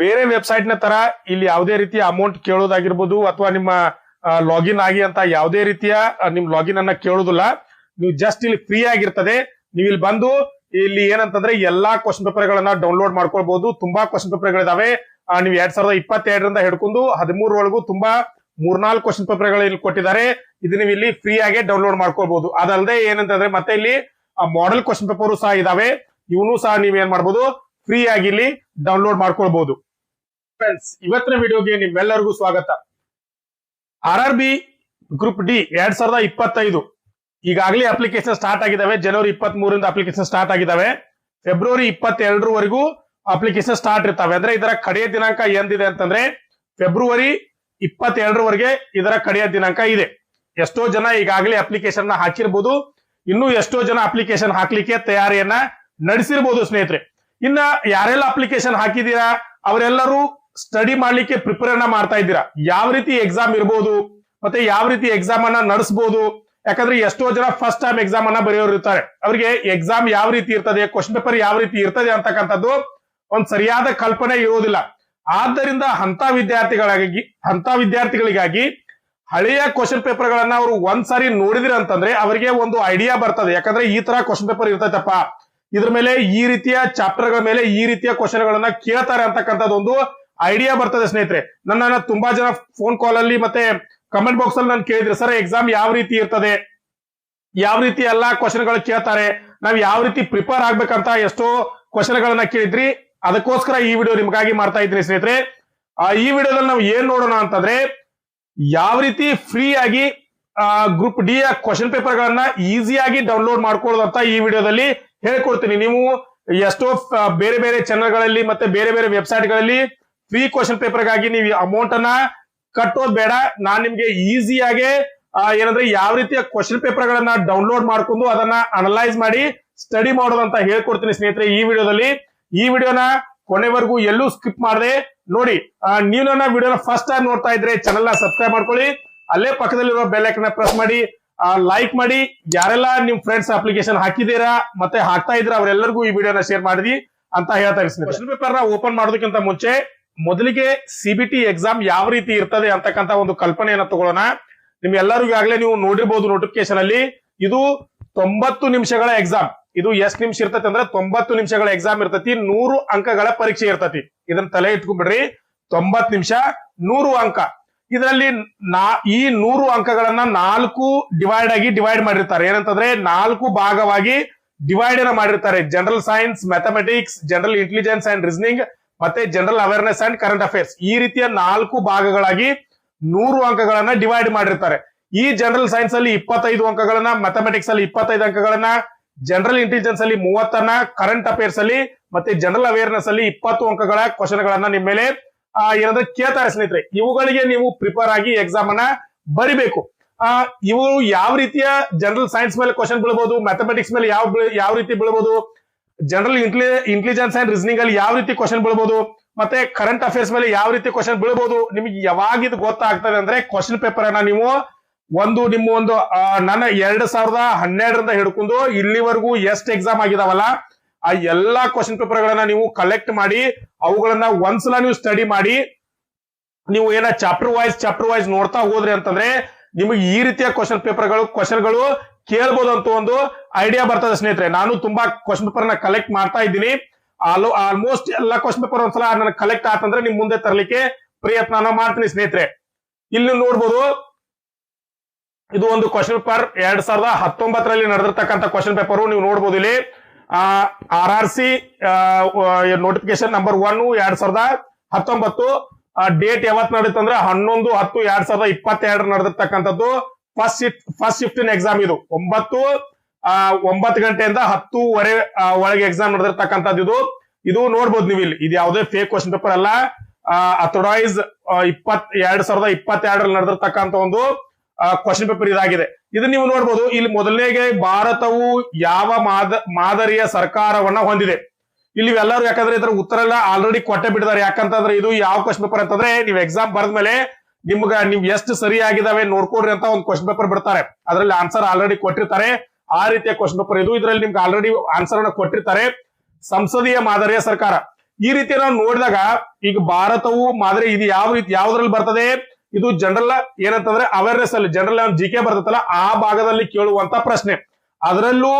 ಬೇರೆ ವೆಬ್ಸೈಟ್ ನ ತರ ಇಲ್ಲಿ ಯಾವುದೇ ರೀತಿಯ ಅಮೌಂಟ್ ಕೇಳೋದಾಗಿರ್ಬೋದು ಅಥವಾ ನಿಮ್ಮ ಲಾಗಿನ್ ಆಗಿ ಅಂತ ಯಾವುದೇ ರೀತಿಯ ನಿಮ್ ಲಾಗಿನ್ ಅನ್ನ ಕೇಳೋದಿಲ್ಲ. ನೀವು ಜಸ್ಟ್ ಇಲ್ಲಿ ಫ್ರೀ ಆಗಿರ್ತದೆ. ನೀವು ಇಲ್ಲಿ ಬಂದು ಇಲ್ಲಿ ಏನಂತಂದ್ರೆ ಎಲ್ಲಾ ಕ್ವಶನ್ ಪೇಪರ್ ಗಳನ್ನ ಡೌನ್ಲೋಡ್ ಮಾಡ್ಕೊಳ್ಬಹುದು. ತುಂಬಾ ಕ್ವಶನ್ ಪೇಪರ್ ಗಳಿದಾವೆ. ನೀವು 2022ರಿಂದ ಹಿಡ್ಕೊಂಡು 13 ತುಂಬಾ 3-4 ಕ್ವಶನ್ ಪೇಪರ್ ಗಳು ಇಲ್ಲಿ ಕೊಟ್ಟಿದ್ದಾರೆ. ಇದು ನೀವು ಇಲ್ಲಿ ಫ್ರೀ ಆಗಿ ಡೌನ್ಲೋಡ್ ಮಾಡ್ಕೊಳ್ಬಹುದು. ಅದಲ್ಲದೆ ಏನಂತಂದ್ರೆ ಮತ್ತೆ ಇಲ್ಲಿ ಮಾಡೆಲ್ ಕ್ವಶನ್ ಪೇಪರ್ ಸಹ ಇದಾವೆ. ಇವನು ಸಹ ನೀವೇನ್ ಮಾಡ್ಬೋದು, ಫ್ರೀ ಆಗಿ ಇಲ್ಲಿ ಡೌನ್ಲೋಡ್ ಮಾಡ್ಕೊಳ್ಬಹುದು. ಫ್ರೆಂಡ್ಸ್, ಇವತ್ತಿನ ವಿಡಿಯೋಗೆ ನಿಮ್ಮೆಲ್ಲರಿಗೂ ಸ್ವಾಗತ. RRB ಗ್ರೂಪ್ ಡಿ 2025 ಈಗಾಗಲೇ ಅಪ್ಲಿಕೇಶನ್ ಸ್ಟಾರ್ಟ್ ಆಗಿದಾವೆ. ಜನವರಿ 23ರಿಂದ ಅಪ್ಲಿಕೇಶನ್ ಸ್ಟಾರ್ಟ್ ಆಗಿದಾವೆ. ಫೆಬ್ರವರಿ 22ರವರೆಗೂ ಅಪ್ಲಿಕೇಶನ್ ಸ್ಟಾರ್ಟ್ ಇರ್ತಾವೆ. ಅಂದ್ರೆ ಇದರ ಕಡೆಯ ದಿನಾಂಕ ಎಂದಿದೆ ಅಂತಂದ್ರೆ ಫೆಬ್ರವರಿ 22ರವರೆಗೆ ಇದರ ಕಡೆಯ ದಿನಾಂಕ ಇದೆ. ಎಷ್ಟೋ ಜನ ಈಗಾಗಲೇ ಅಪ್ಲಿಕೇಶನ್ ಹಾಕಿರ್ಬೋದು. ಇನ್ನು ಎಷ್ಟೋ ಜನ ಅಪ್ಲಿಕೇಶನ್ ಹಾಕ್ಲಿಕ್ಕೆ ತಯಾರಿಯನ್ನ ನಡೆಸಿರ್ಬೋದು ಸ್ನೇಹಿತರೆ. ಇನ್ನ ಯಾರೆಲ್ಲ ಅಪ್ಲಿಕೇಶನ್ ಹಾಕಿದೀರಾ ಅವರೆಲ್ಲರೂ ಸ್ಟಡಿ ಮಾಡ್ಲಿಕ್ಕೆ ಪ್ರಿಪೇರ್ ಮಾಡ್ತಾ ಇದ್ದೀರಾ. ಯಾವ ರೀತಿ ಎಕ್ಸಾಮ್ ಇರ್ಬೋದು ಮತ್ತೆ ಯಾವ ರೀತಿ ಎಕ್ಸಾಮ್ ಅನ್ನ ನಡೆಸಬಹುದು. ಯಾಕಂದ್ರೆ ಎಷ್ಟೋ ಜನ ಫಸ್ಟ್ ಟೈಮ್ ಎಕ್ಸಾಮ್ ಅನ್ನ ಬರೆಯೋರು ಇರ್ತಾರೆ. ಅವರಿಗೆ ಎಕ್ಸಾಮ್ ಯಾವ ರೀತಿ ಇರ್ತದೆ, ಕ್ವಶನ್ ಪೇಪರ್ ಯಾವ ರೀತಿ ಇರ್ತದೆ ಅಂತಕ್ಕಂಥದ್ದು ಒಂದ್ ಸರಿಯಾದ ಕಲ್ಪನೆ ಇರೋದಿಲ್ಲ. ಆದ್ದರಿಂದ ಅಂತ ವಿದ್ಯಾರ್ಥಿಗಳಿಗಾಗಿ ಹಳೆಯ ಕ್ವಶನ್ ಪೇಪರ್ ಗಳನ್ನ ಅವರು ಒಂದ್ಸಾರಿ ನೋಡಿದ್ರಿ ಅಂತಂದ್ರೆ ಅವರಿಗೆ ಒಂದು ಐಡಿಯಾ ಬರ್ತದೆ. ಯಾಕಂದ್ರೆ ಈ ತರ ಕ್ವಶನ್ ಪೇಪರ್ ಇರ್ತೈತಪ್ಪ, ಇದ್ರ ಮೇಲೆ ಈ ರೀತಿಯ ಚಾಪ್ಟರ್ ಗಳ ಮೇಲೆ ಈ ರೀತಿಯ ಕ್ವಶನ್ ಗಳನ್ನ ಕೇಳ್ತಾರೆ ಅಂತಕ್ಕಂಥದ್ದು ಒಂದು ಐಡಿಯಾ ಬರ್ತದೆ ಸ್ನೇಹಿತರೆ. ನನ್ನ ತುಂಬಾ ಜನ ಫೋನ್ ಕಾಲ್ ಅಲ್ಲಿ ಮತ್ತೆ ಕಮೆಂಟ್ ಬಾಕ್ಸ್ ಅಲ್ಲಿ ನಾನು ಕೇಳಿದ್ರೆ, ಸರ್ ಎಕ್ಸಾಮ್ ಯಾವ ರೀತಿ ಇರ್ತದೆ, ಯಾವ ರೀತಿ ಎಲ್ಲಾ ಕ್ವಶನ್ ಗಳು ಕೇಳ್ತಾರೆ, ನಾವ್ ಯಾವ ರೀತಿ ಪ್ರಿಪೇರ್ ಆಗ್ಬೇಕಂತ ಎಷ್ಟೋ ಕ್ವಶನ್ ಗಳನ್ನ ಕೇಳಿದ್ರಿ. ಅದಕ್ಕೋಸ್ಕರ ಈ ವಿಡಿಯೋ ನಿಮ್ಗಾಗಿ ಮಾಡ್ತಾ ಇದ್ದೀನಿ ಸ್ನೇಹಿತರೆ. ಈ ವಿಡಿಯೋದಲ್ಲಿ ನಾವು ಏನ್ ನೋಡೋಣ ಅಂತಂದ್ರೆ ಯಾವ ರೀತಿ ಫ್ರೀ ಆಗಿ ಗ್ರೂಪ್ ಡಿ ಯ ಕ್ವಶನ್ ಪೇಪರ್ ಗಳನ್ನ ಈಸಿಯಾಗಿ ಡೌನ್ಲೋಡ್ ಮಾಡ್ಕೊಳ್ಳೋದು ಅಂತ ಈ ವಿಡಿಯೋದಲ್ಲಿ ಹೇಳ್ಕೊಡ್ತೀನಿ. ನೀವು ಎಷ್ಟೋ ಬೇರೆ ಬೇರೆ ಚಾನೆಲ್ ಗಳಲ್ಲಿ ಮತ್ತೆ ಬೇರೆ ಬೇರೆ ವೆಬ್ಸೈಟ್ ಗಳಲ್ಲಿ ಫ್ರೀ ಕ್ವಶನ್ ಪೇಪರ್ ಗಾಗಿ ನೀವು ಅಮೌಂಟ್ ಅನ್ನ ಕಟ್ಟೋದ್ ಬೇಡ. ನಾನ್ ನಿಮ್ಗೆ ಈಸಿಯಾಗಿ ಏನಂದ್ರೆ ಯಾವ ರೀತಿಯ ಕ್ವಶನ್ ಪೇಪರ್ ಗಳನ್ನ ಡೌನ್ಲೋಡ್ ಮಾಡ್ಕೊಂಡು ಅದನ್ನ ಅನಲೈಸ್ ಮಾಡಿ ಸ್ಟಡಿ ಮಾಡೋದಂತ ಹೇಳ್ಕೊಡ್ತೀನಿ ಸ್ನೇಹಿತರೆ ಈ ವಿಡಿಯೋದಲ್ಲಿ. ಈ ವಿಡಿಯೋನ ಕೊನೆವರೆಗೂ ಎಲ್ಲೂ ಸ್ಕಿಪ್ ಮಾಡದೆ ನೋಡಿ. ನೀವು ನನ್ನ ವಿಡಿಯೋನ ಫಸ್ಟ್ ಟೈಮ್ ನೋಡ್ತಾ ಇದ್ರೆ ಚಾನೆಲ್ ನ ಸಬ್ಸ್ಕ್ರೈಬ್ ಮಾಡ್ಕೊಳ್ಳಿ. ಅಲ್ಲೇ ಪಕ್ಕದಲ್ಲಿರುವ ಬೆಲ್ ಐಕಾನ್ ಪ್ರೆಸ್ ಮಾಡಿ, ಲೈಕ್ ಮಾಡಿ. ಯಾರೆಲ್ಲ ನಿಮ್ ಫ್ರೆಂಡ್ಸ್ ಅಪ್ಲಿಕೇಶನ್ ಹಾಕಿದೀರಾ ಮತ್ತೆ ಹಾಕ್ತಾ ಇದ್ರ ಅವರೆಲ್ಲರಿಗೂ ಈ ವಿಡಿಯೋನ ಶೇರ್ ಮಾಡಿದಿ ಅಂತ ಹೇಳ್ತಾ ಇದ್ದೀನಿ. ಕ್ವಶನ್ ಪೇಪರ್ ನ ಓಪನ್ ಮಾಡೋದಕ್ಕಿಂತ ಮುಂಚೆ ಮೊದಲಿಗೆ CBT ಎಕ್ಸಾಮ್ ಯಾವ ರೀತಿ ಇರ್ತದೆ ಅಂತಕ್ಕಂತ ಒಂದು ಕಲ್ಪನೆಯನ್ನ ತಗೊಳ್ಳೋಣ. ನಿಮ್ಗೆಲ್ಲರಿಗೂ ಆಗ್ಲೇ ನೀವು ನೋಡಿರ್ಬೋದು ನೋಟಿಫಿಕೇಶನ್ ಅಲ್ಲಿ, ಇದು 90 ನಿಮಿಷಗಳ ಎಕ್ಸಾಮ್. ಇದು ಎಷ್ಟು ನಿಮಿಷ ಇರ್ತತಿ ಅಂದ್ರೆ 90 ನಿಮಿಷಗಳ ಎಕ್ಸಾಮ್ ಇರ್ತತಿ. 100 ಅಂಕಗಳ ಪರೀಕ್ಷೆ ಇರ್ತತಿ. ಇದನ್ನ ತಲೆ ಇಟ್ಕೊಂಡ್ಬಿಡ್ರಿ. 90 ನಿಮಿಷ 100 ಅಂಕ. ಇದರಲ್ಲಿ ಈ 100 ಅಂಕಗಳನ್ನ 4 ಡಿವೈಡ್ ಮಾಡಿರ್ತಾರೆ. ಏನಂತಂದ್ರೆ 4 ಭಾಗವಾಗಿ ಡಿವೈಡ್ ಮಾಡಿರ್ತಾರೆ. General science, mathematics, general intelligence and reasoning ಮತ್ತೆ general awareness and current affairs. ಈ ರೀತಿಯ 4 ಭಾಗಗಳಾಗಿ 100 ಅಂಕಗಳನ್ನ ಡಿವೈಡ್ ಮಾಡಿರ್ತಾರೆ. ಈ ಜನರಲ್ ಸೈನ್ಸ್ ಅಲ್ಲಿ 25 ಅಂಕಗಳನ್ನ, ಮ್ಯಾಥಮೆಟಿಕ್ಸ್ ಅಲ್ಲಿ 25 ಅಂಕಗಳನ್ನ, ಜನರಲ್ ಇಂಟೆಲಿಜೆನ್ಸ್ ಅಲ್ಲಿ 30 ಕರೆಂಟ್ ಅಫೇರ್ಸ್ ಅಲ್ಲಿ ಮತ್ತೆ ಜನರಲ್ ಅವೇರ್ನೆಸ್ ಅಲ್ಲಿ 20 ಅಂಕಗಳ ಕ್ವಶನ್ ಗಳನ್ನ ನಿಮ್ಮ ಮೇಲೆ ಏನಾದ್ರೆ ಕೇಳ್ತಾರೆ ಸ್ನೇಹಿತರೆ. ಇವುಗಳಿಗೆ ನೀವು ಪ್ರಿಪೇರ್ ಆಗಿ ಎಕ್ಸಾಮ್ ಅನ್ನ ಬರಿಬೇಕು. ಇವು ಯಾವ ರೀತಿಯ ಜನರಲ್ ಸೈನ್ಸ್ ಮೇಲೆ ಕ್ವಶನ್ ಬೀಳಬಹುದು, ಮ್ಯಾಥಮೆಟಿಕ್ಸ್ ಮೇಲೆ ಯಾವ ರೀತಿ ಬೀಳಬಹುದು, ಜನರಲ್ ಇಂಟೆಲಿಜೆನ್ಸ್ ಅಂಡ್ ರೀಸನಿಂಗ್ ಅಲ್ಲಿ ಯಾವ ರೀತಿ ಕ್ವಶನ್ ಬೀಳಬಹುದು, ಮತ್ತೆ ಕರೆಂಟ್ ಅಫೇರ್ಸ್ ಮೇಲೆ ಯಾವ ರೀತಿ ಕ್ವಶನ್ ಬೀಳಬಹುದು. ನಿಮ್ಗೆ ಯಾವಾಗ ಇದು ಗೊತ್ತಾಗ್ತದೆ ಅಂದ್ರೆ ಕ್ವಶನ್ ಪೇಪರ್ ಅನ್ನ ನೀವು ನನ್ನ 2012ರಿಂದ ಹಿಡ್ಕೊಂಡು ಇಲ್ಲಿವರೆಗೂ ಎಷ್ಟು ಎಕ್ಸಾಮ್ ಆಗಿದಾವಲ್ಲ ಆ ಎಲ್ಲಾ ಕ್ವಶನ್ ಪೇಪರ್ ಗಳನ್ನ ನೀವು ಕಲೆಕ್ಟ್ ಮಾಡಿ ಅವುಗಳನ್ನ ಒಂದ್ಸಲ ನೀವು ಸ್ಟಡಿ ಮಾಡಿ ನೀವು ಚಾಪ್ಟರ್ ವೈಸ್ ನೋಡ್ತಾ ಹೋದ್ರಿ ಅಂತಂದ್ರೆ ನಿಮಗೆ ಈ ರೀತಿಯ ಕ್ವಶನ್ ಗಳು ಕೇಳ್ಬೋದು ಅಂತ ಒಂದು ಐಡಿಯಾ ಬರ್ತದೆ ಸ್ನೇಹಿತರೆ. ನಾನು ತುಂಬಾ ಕ್ವಶನ್ ಪೇಪರ್ ನ ಕಲೆಕ್ಟ್ ಮಾಡ್ತಾ ಇದ್ದೀನಿ. ಆಲ್ಮೋಸ್ಟ್ ಎಲ್ಲಾ ಕ್ವಶನ್ ಪೇಪರ್ ಒಂದ್ಸಲ ನನ್ನ ಕಲೆಕ್ಟ್ ಆತಂದ್ರೆ ನಿಮ್ ಮುಂದೆ ತರಲಿಕ್ಕೆ ಪ್ರಯತ್ನ ಮಾಡ್ತೀನಿ ಸ್ನೇಹಿತರೆ. ಇಲ್ಲಿ ನೋಡ್ಬೋದು, ಇದು ಒಂದು ಕ್ವಶನ್ ಪೇಪರ್ 2019ರಲ್ಲಿ ನಡೆದಿರ್ತಕ್ಕಂಥ ಕ್ವಶನ್ ಪೇಪರ್. ನೀವು ನೋಡ್ಬೋದು ಇಲ್ಲಿ RRC ನೋಟಿಫಿಕೇಶನ್ ನಂಬರ್ 1 2019. ಡೇಟ್ ಯಾವತ್ ನಡೆಯುತ್ತಂದ್ರೆ 11/10/2022 ನಡೆದಿರ್ತಕ್ಕಂಥದ್ದು. ಫಸ್ಟ್ ಶಿಫ್ಟಿನ ಎಕ್ಸಾಮ್ ಇದು 9 ಗಂಟೆಯಿಂದ 10:30 ಒಳಗೆ ಎಕ್ಸಾಮ್ ನಡೆದಿರ್ತಕ್ಕಂಥದ್ದು. ಇದು ನೋಡ್ಬೋದು ನೀವು ಇಲ್ಲಿ. ಇದು ಯಾವುದೇ ಫೇಕ್ ಕ್ವಶನ್ ಪೇಪರ್ ಅಲ್ಲ. ಅಥರೈಸ್ 2022ರಲ್ಲಿ ನಡೆದಿರ್ತಕ್ಕಂಥ ಒಂದು ಕ್ವಶನ್ ಪೇಪರ್ ಇದಾಗಿದೆ. ಇದು ನೀವು ನೋಡ್ಬೋದು. ಇಲ್ಲಿ ಮೊದಲನೇಗೆ ಭಾರತವು ಯಾವ ಮಾದರಿಯ ಸರ್ಕಾರವನ್ನ ಹೊಂದಿದೆ. ಇಲ್ಲಿ ಎಲ್ಲರೂ ಯಾಕಂದ್ರೆ ಇದ್ರ ಉತ್ತರ ಎಲ್ಲ ಆಲ್ರೆಡಿ ಕೊಟ್ಟೆ ಬಿಟ್ಟಿದ್ದಾರೆ. ಯಾಕಂತಂದ್ರೆ ಇದು ಯಾವ ಕ್ವಶನ್ ಪೇಪರ್ ಅಂತಂದ್ರೆ ನೀವು ಎಕ್ಸಾಮ್ ಬರೆದ್ಮೇಲೆ ನೀವು ಎಷ್ಟು ಸರಿ ಆಗಿದಾವೆ ನೋಡ್ಕೊಡ್ರಿ ಅಂತ ಒಂದು ಕ್ವಶನ್ ಪೇಪರ್ ಬಿಡ್ತಾರೆ. ಅದರಲ್ಲಿ ಆನ್ಸರ್ ಆಲ್ರೆಡಿ ಕೊಟ್ಟಿರ್ತಾರೆ. ಆ ರೀತಿಯ ಕ್ವಶನ್ ಪೇಪರ್ ಇದು. ಇದರಲ್ಲಿ ನಿಮ್ಗೆ ಆಲ್ರೆಡಿ ಆನ್ಸರ್ ಅನ್ನ ಕೊಟ್ಟಿರ್ತಾರೆ. ಸಂಸದೀಯ ಮಾದರಿಯ ಸರ್ಕಾರ ಈ ರೀತಿ ನಾವು ನೋಡಿದಾಗ ಈಗ ಭಾರತವು ಮಾದರಿ ಇದು ಯಾವ ರೀತಿ ಯಾವ್ದ್ರಲ್ಲಿ ಬರ್ತದೆ, ಇದು ಜನರಲ್ ಏನಂತಂದ್ರೆ ಅವೇರ್ನೆಸ್ ಅಲ್ಲಿ ಜನರಲ್ ಜಿಕೆ ಬರ್ತದಲ್ಲ ಆ ಭಾಗದಲ್ಲಿ ಕೇಳುವಂತ ಪ್ರಶ್ನೆ. ಅದರಲ್ಲೂ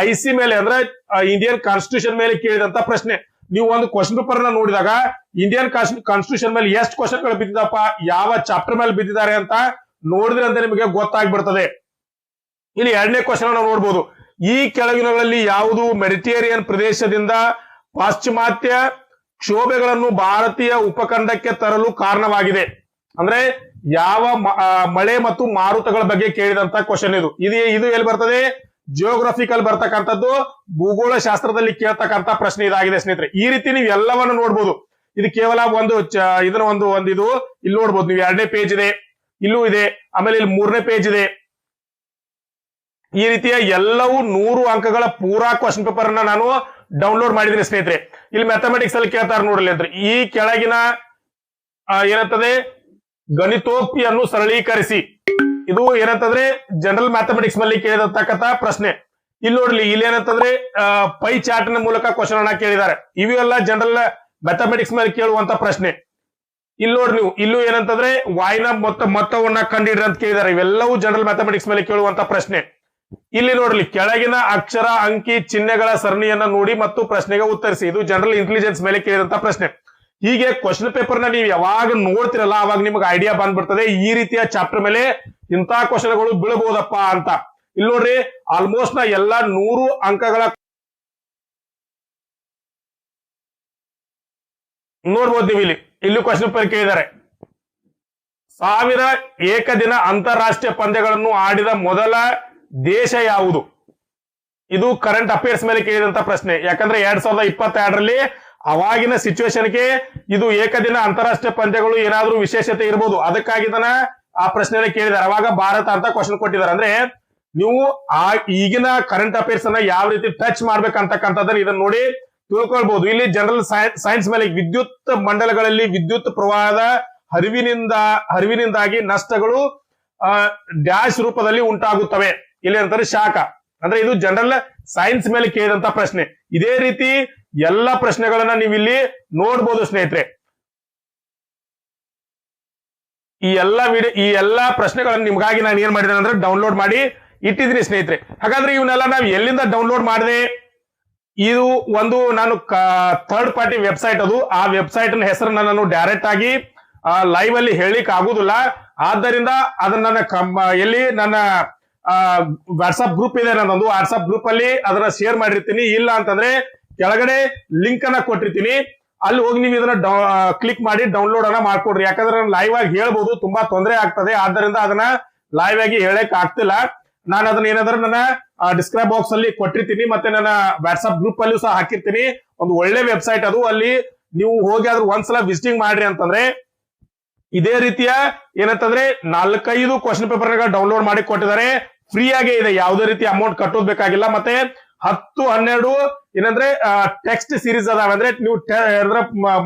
ಐಸಿ ಮೇಲೆ ಅಂದ್ರೆ ಇಂಡಿಯನ್ ಕಾನ್ಸ್ಟಿಟ್ಯೂಷನ್ ಮೇಲೆ ಕೇಳಿದಂತ ಪ್ರಶ್ನೆ. ನೀವು ಒಂದು ಕ್ವಶನ್ ಪೇಪರ್ ನ ನೋಡಿದಾಗ ಇಂಡಿಯನ್ ಕಾನ್ಸ್ಟಿಟ್ಯೂಷನ್ ಮೇಲೆ ಎಷ್ಟು ಕ್ವಶನ್ ಗಳು ಬಿದ್ದಿದಪ್ಪ, ಯಾವ ಚಾಪ್ಟರ್ ಮೇಲೆ ಬಿದ್ದಿದ್ದಾರೆ ಅಂತ ನೋಡಿದ್ರೆ ಅಂತ ನಿಮಗೆ ಗೊತ್ತಾಗ್ಬಿಡ್ತದೆ. ಇಲ್ಲಿ ಎರಡನೇ ಕ್ವಶನ್ ನಾವು ನೋಡ್ಬೋದು, ಈ ಕೆಳಗಿನಗಳಲ್ಲಿ ಯಾವುದು ಮೆಡಿಟೇರಿಯನ್ ಪ್ರದೇಶದಿಂದ ಪಾಶ್ಚಿಮಾತ್ಯ ಕ್ಷೋಭೆಗಳನ್ನು ಭಾರತೀಯ ಉಪಖಂಡಕ್ಕೆ ತರಲು ಕಾರಣವಾಗಿದೆ. ಅಂದ್ರೆ ಯಾವ ಮಳೆ ಮತ್ತು ಮಾರುತಗಳ ಬಗ್ಗೆ ಕೇಳಿದಂತ ಕ್ವಶನ್ ಇದು. ಇದು ಎಲ್ಲಿ ಬರ್ತದೆ, ಜಿಯೋಗ್ರಫಿಕಲ್ ಬರ್ತಕ್ಕಂಥದ್ದು, ಭೂಗೋಳ ಶಾಸ್ತ್ರದಲ್ಲಿ ಕೇಳ್ತಕ್ಕಂಥ ಪ್ರಶ್ನೆ ಇದಾಗಿದೆ ಸ್ನೇಹಿತರೆ. ಈ ರೀತಿ ನೀವು ಎಲ್ಲವನ್ನು ನೋಡ್ಬೋದು. ಇದು ಕೇವಲ ಇದನ್ನ ಇದು ಇಲ್ಲಿ ನೋಡ್ಬೋದು ನೀವು. 2ನೇ ಪೇಜ್ ಇದೆ, ಇಲ್ಲೂ ಇದೆ, ಆಮೇಲೆ ಇಲ್ಲಿ 3ನೇ ಪೇಜ್ ಇದೆ. ಈ ರೀತಿಯ ಎಲ್ಲವೂ 100 ಅಂಕಗಳ ಪೂರಾ ಕ್ವಶನ್ ಪೇಪರ್ ಅನ್ನ ನಾನು ಡೌನ್ಲೋಡ್ ಮಾಡಿದ್ದೀನಿ ಸ್ನೇಹಿತರೆ. ಇಲ್ಲಿ ಮ್ಯಾಥಮೆಟಿಕ್ಸ್ ಅಲ್ಲಿ ಕೇಳ್ತಾರೆ ನೋಡಲಿ ಅಂತ. ಈ ಕೆಳಗಿನ ಏನಂತದೆ ಗಣಿತೋಕ್ತಿಯನ್ನು ಸರಳೀಕರಿಸಿ. ಇದು ಏನಂತಂದ್ರೆ ಜನರಲ್ ಮ್ಯಾಥಮೆಟಿಕ್ಸ್ ನಲ್ಲಿ ಕೇಳಿರತಕ್ಕಂತ ಪ್ರಶ್ನೆ. ಇಲ್ಲಿ ನೋಡ್ಲಿ, ಇಲ್ಲಿ ಏನಂತಂದ್ರೆ ಪೈ ಚಾರ್ಟ್ ನ ಮೂಲಕ ಕ್ವಶನ್ ಅನ್ನ ಕೇಳಿದ್ದಾರೆ. ಇವೆಲ್ಲ ಜನರಲ್ ಮ್ಯಾಥಮೆಟಿಕ್ಸ್ ಮೇಲೆ ಕೇಳುವಂತ ಪ್ರಶ್ನೆ. ಇಲ್ಲಿ ನೋಡ್ರಿ ನೀವು, ಇಲ್ಲೂ ಏನಂತಂದ್ರೆ ವಾಯ್ನ ಮೊತ್ತವನ್ನ ಕಂಡಿಡ್ರಿ ಅಂತ ಕೇಳಿದ್ದಾರೆ. ಇವೆಲ್ಲವೂ ಜನರಲ್ ಮ್ಯಾಥಮೆಟಿಕ್ಸ್ ಮೇಲೆ ಕೇಳುವಂತ ಪ್ರಶ್ನೆ. ಇಲ್ಲಿ ನೋಡ್ಲಿ, ಕೆಳಗಿನ ಅಕ್ಷರ ಅಂಕಿ ಚಿಹ್ನೆಗಳ ಸರಣಿಯನ್ನ ನೋಡಿ ಮತ್ತು ಪ್ರಶ್ನೆಗೆ ಉತ್ತರಿಸಿ. ಇದು ಜನರಲ್ ಇಂಟೆಲಿಜೆನ್ಸ್ ಮೇಲೆ ಕೇಳಿದಂತ ಪ್ರಶ್ನೆ. ಹೀಗೆ ಕ್ವಶನ್ ಪೇಪರ್ ನ ನೀವು ಯಾವಾಗ ನೋಡ್ತಿರಲ್ಲ ಅವಾಗ ನಿಮ್ಗೆ ಐಡಿಯಾ ಬಂದ್ಬಿಡ್ತದೆ ಈ ರೀತಿಯ ಚಾಪ್ಟರ್ ಮೇಲೆ ಇಂಥ ಕ್ವಶನ್ಗಳು ಬೀಳಬಹುದಪ್ಪ ಅಂತ. ಇಲ್ಲಿ ನೋಡ್ರಿ, ಆಲ್ಮೋಸ್ಟ್ ಎಲ್ಲಾ 100 ಅಂಕಗಳ ನೋಡ್ಬೋದು ನೀವು. ಇಲ್ಲಿ ಕ್ವಶನ್ ಪೇಪರ್ ಕೇಳಿದ್ದಾರೆ, 1000 ಏಕದಿನ ಅಂತಾರಾಷ್ಟ್ರೀಯ ಪಂದ್ಯಗಳನ್ನು ಆಡಿದ ಮೊದಲ ದೇಶ ಯಾವುದು? ಇದು ಕರೆಂಟ್ ಅಫೇರ್ಸ್ ಮೇಲೆ ಕೇಳಿದಂತ ಪ್ರಶ್ನೆ. ಯಾಕಂದ್ರೆ 2022ರಲ್ಲಿ ಅವಾಗಿನ ಸಿಚುವೇಶನ್ಗೆ ಇದು ಏಕದಿನ ಅಂತಾರಾಷ್ಟ್ರೀಯ ಪಂದ್ಯಗಳು ಏನಾದ್ರೂ ವಿಶೇಷತೆ ಇರಬಹುದು, ಅದಕ್ಕಾಗಿ ಆ ಪ್ರಶ್ನೆನ ಕೇಳಿದ್ದಾರೆ. ಅವಾಗ ಭಾರತ ಅಂತ ಕ್ವಶನ್ ಕೊಟ್ಟಿದ್ದಾರೆ. ಅಂದ್ರೆ ನೀವು ಈಗಿನ ಕರೆಂಟ್ ಅಫೇರ್ಸ್ ಅನ್ನ ಯಾವ ರೀತಿ ಟಚ್ ಮಾಡ್ಬೇಕಂತಕ್ಕಂಥದ್ದನ್ನ ಇದನ್ನ ನೋಡಿ ತಿಳ್ಕೊಳ್ಬಹುದು. ಇಲ್ಲಿ ಜನರಲ್ ಸೈನ್ಸ್ ಮೇಲೆ ವಿದ್ಯುತ್ ಮಂಡಲಗಳಲ್ಲಿ ವಿದ್ಯುತ್ ಪ್ರವಾಹದ ಹರಿವಿನಿಂದಾಗಿ ನಷ್ಟಗಳು ಡ್ಯಾಶ್ ರೂಪದಲ್ಲಿ ಉಂಟಾಗುತ್ತವೆ. ಇಲ್ಲಿ ಅಂತಾರೆ ಶಾಖ. ಅಂದ್ರೆ ಇದು ಜನರಲ್ ಸೈನ್ಸ್ ಮೇಲೆ ಕೇಳಿದಂತ ಪ್ರಶ್ನೆ. ಇದೇ ರೀತಿ ಎಲ್ಲ ಪ್ರಶ್ನೆಗಳನ್ನ ನೀವು ಇಲ್ಲಿ ನೋಡ್ಬೋದು ಸ್ನೇಹಿತರೆ. ಈ ಎಲ್ಲಾ ಪ್ರಶ್ನೆಗಳನ್ನ ನಿಮ್ಗಾಗಿ ನಾನು ಏನ್ ಮಾಡಿದ್ದೇನೆ ಅಂದ್ರೆ ಡೌನ್ಲೋಡ್ ಮಾಡಿ ಇಟ್ಟಿದ್ದೀನಿ ಸ್ನೇಹಿತರೆ. ಹಾಗಾದ್ರೆ ಇವನ್ನೆಲ್ಲ ನಾವು ಎಲ್ಲಿಂದ ಡೌನ್ಲೋಡ್ ಮಾಡಿದೆ? ಇದು ನಾನು ಥರ್ಡ್ ಪಾರ್ಟಿ ವೆಬ್ಸೈಟ್, ಅದು ಆ ವೆಬ್ಸೈಟ್ ಹೆಸರನ್ನ ನಾನು ಡೈರೆಕ್ಟ್ ಆಗಿ ಲೈವ್ ಅಲ್ಲಿ ಹೇಳಿಕ್ ಆಗುದಿಲ್ಲ. ಆದ್ದರಿಂದ ಅದನ್ನ ನನ್ನ ವಾಟ್ಸ್ಆಪ್ ಗ್ರೂಪ್ ಇದೆ, ನನ್ನೊಂದು ವಾಟ್ಸ್ಆಪ್ ಗ್ರೂಪ್ ಅಲ್ಲಿ ಅದನ್ನ ಶೇರ್ ಮಾಡಿರ್ತೀನಿ. ಇಲ್ಲ ಅಂತಂದ್ರೆ ಕೆಳಗಡೆ ಲಿಂಕ್ ಅನ್ನ ಕೊಟ್ಟಿರ್ತೀನಿ, ಅಲ್ಲಿ ಹೋಗಿ ನೀವು ಇದನ್ನ ಕ್ಲಿಕ್ ಮಾಡಿ ಡೌನ್ಲೋಡ್ ಅನ್ನ ಮಾಡ್ಕೊಡ್ರಿ. ಯಾಕಂದ್ರೆ ನಾನು ಲೈವ್ ಆಗಿ ಹೇಳ್ಬೋದು, ತುಂಬಾ ತೊಂದರೆ ಆಗ್ತದೆ. ಆದ್ದರಿಂದ ಅದನ್ನ ಲೈವ್ ಆಗಿ ಹೇಳಕ್ ಆಗ್ತಿಲ್ಲ. ನಾನು ಅದನ್ನ ಏನಾದ್ರೂ ನನ್ನ ಡಿಸ್ಕ್ರಿಪ್ಷನ್ ಬಾಕ್ಸ್ ಅಲ್ಲಿ ಕೊಟ್ಟಿರ್ತೀನಿ, ಮತ್ತೆ ನನ್ನ ವಾಟ್ಸ್ಆಪ್ ಗ್ರೂಪ್ ಅಲ್ಲೂ ಸಹ ಹಾಕಿರ್ತೀನಿ. ಒಂದು ಒಳ್ಳೆ ವೆಬ್ಸೈಟ್ ಅದು. ಅಲ್ಲಿ ನೀವು ಹೋಗಿ ಆದ್ರೂ ಒಂದ್ಸಲ ವಿಸಿಟಿಂಗ್ ಮಾಡ್ರಿ ಅಂತಂದ್ರೆ ಇದೇ ರೀತಿಯ ಏನಂತಂದ್ರೆ 4-5 ಕ್ವಶನ್ ಪೇಪರ್ ಡೌನ್ಲೋಡ್ ಮಾಡಿ ಕೊಟ್ಟಿದ್ದಾರೆ. ಫ್ರೀ ಆಗೇ ಇದೆ, ಯಾವುದೇ ರೀತಿ ಅಮೌಂಟ್ ಕಟ್ಟೋದ್ ಬೇಕಾಗಿಲ್ಲ. ಮತ್ತೆ 10-12 ಏನಂದ್ರೆ ಟೆಕ್ಸ್ಟ್ ಸೀರೀಸ್ ಅದಾವೆ. ಅಂದ್ರೆ ನೀವು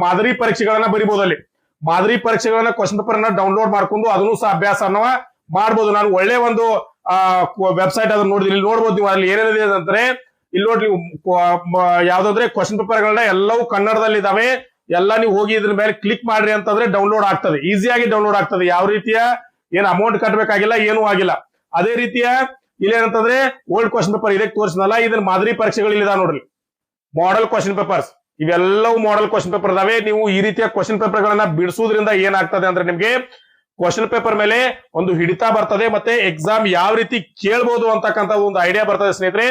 ಮಾದರಿ ಪರೀಕ್ಷೆಗಳನ್ನ ಬರಿಬಹುದು. ಅಲ್ಲಿ ಮಾದರಿ ಪರೀಕ್ಷೆಗಳನ್ನ ಕ್ವಶನ್ ಪೇಪರ್ ಅನ್ನ ಡೌನ್ಲೋಡ್ ಮಾಡ್ಕೊಂಡು ಅದನ್ನು ಸಹ ಅಭ್ಯಾಸನ ಮಾಡ್ಬೋದು. ನಾನು ಒಳ್ಳೆ ಒಂದು ವೆಬ್ಸೈಟ್ ಅದನ್ನ ನೋಡಿದ್ರಿ. ಇಲ್ಲಿ ನೋಡ್ಬೋದು ನೀವು, ಅಲ್ಲಿ ಏನೇನಿದೆ ಅಂದ್ರೆ ಇಲ್ಲಿ ನೋಡ್ರಿ, ಯಾವ್ದಂದ್ರೆ ಕ್ವಶನ್ ಪೇಪರ್ ಗಳನ್ನ ಎಲ್ಲವೂ ಕನ್ನಡದಲ್ಲಿ ಇದಾವೆ. ಎಲ್ಲ ನೀವು ಹೋಗಿ ಇದ್ರ ಮೇಲೆ ಕ್ಲಿಕ್ ಮಾಡ್ರಿ ಅಂತಂದ್ರೆ ಡೌನ್ಲೋಡ್ ಆಗ್ತದೆ, ಈಸಿಯಾಗಿ ಡೌನ್ಲೋಡ್ ಆಗ್ತದೆ. ಯಾವ ರೀತಿಯ ಏನ್ ಅಮೌಂಟ್ ಕಟ್ಟಬೇಕಾಗಿಲ್ಲ, ಏನೂ ಆಗಿಲ್ಲ. ಅದೇ ರೀತಿಯ ಇಲ್ಲಿ ಏನಂತಂದ್ರೆ ಓಲ್ಡ್ ಕ್ವಶನ್ ಪೇಪರ್ ಇದಕ್ಕೆ ತೋರಿಸಿದಲ್ಲ, ಇದನ್ನ ಮಾದರಿ ಪರೀಕ್ಷೆಗಳು ಇಲ್ಲಿದ ನೋಡ್ರಿ, ಮಾಡೆಲ್ ಕ್ವಶನ್ ಪೇಪರ್ಸ್. ಇವೆಲ್ಲವೂ ಮಾಡೆಲ್ ಕ್ವಶನ್ ಪೇಪರ್ ಇದಾವೆ. ನೀವು ಈ ರೀತಿಯ ಕ್ವಶನ್ ಪೇಪರ್ ಗಳನ್ನ ಬಿಡಿಸೋದ್ರಿಂದ ಏನಾಗ್ತದೆ ಅಂದ್ರೆ ನಿಮ್ಗೆ ಕ್ವಶನ್ ಪೇಪರ್ ಮೇಲೆ ಒಂದು ಹಿಡಿತ ಬರ್ತದೆ, ಮತ್ತೆ ಎಕ್ಸಾಮ್ ಯಾವ ರೀತಿ ಕೇಳ್ಬೋದು ಅಂತಕ್ಕಂಥ ಒಂದು ಐಡಿಯಾ ಬರ್ತದೆ ಸ್ನೇಹಿತರೆ.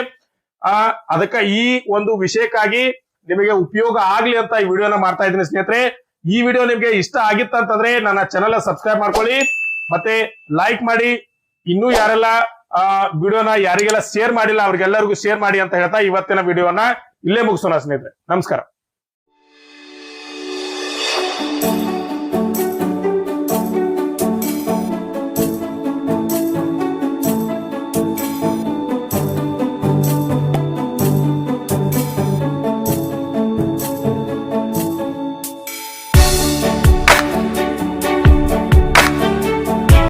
ಅದಕ್ಕೆ ಈ ಒಂದು ವಿಷಯಕ್ಕಾಗಿ ನಿಮಗೆ ಉಪಯೋಗ ಆಗ್ಲಿ ಅಂತ ಈ ವಿಡಿಯೋನ ಮಾಡ್ತಾ ಇದ್ದೀನಿ ಸ್ನೇಹಿತರೆ. ಈ ವಿಡಿಯೋ ನಿಮ್ಗೆ ಇಷ್ಟ ಆಗಿತ್ತಂತಂದ್ರೆ ನನ್ನ ಚಾನೆಲ್ ಸಬ್ಸ್ಕ್ರೈಬ್ ಮಾಡ್ಕೊಳ್ಳಿ, ಮತ್ತೆ ಲೈಕ್ ಮಾಡಿ. ಇನ್ನೂ ಯಾರೆಲ್ಲ ವಿಡಿಯೋನ ಯಾರಿಗೆಲ್ಲ ಶೇರ್ ಮಾಡಿಲ್ಲ ಅವ್ರಿಗೆಲ್ಲರಿಗೂ ಶೇರ್ ಮಾಡಿ ಅಂತ ಹೇಳ್ತಾ ಇವತ್ತಿನ ವಿಡಿಯೋನ ಇಲ್ಲೇ ಮುಗಿಸೋಣ ಸ್ನೇಹಿತರೆ. ನಮಸ್ಕಾರ.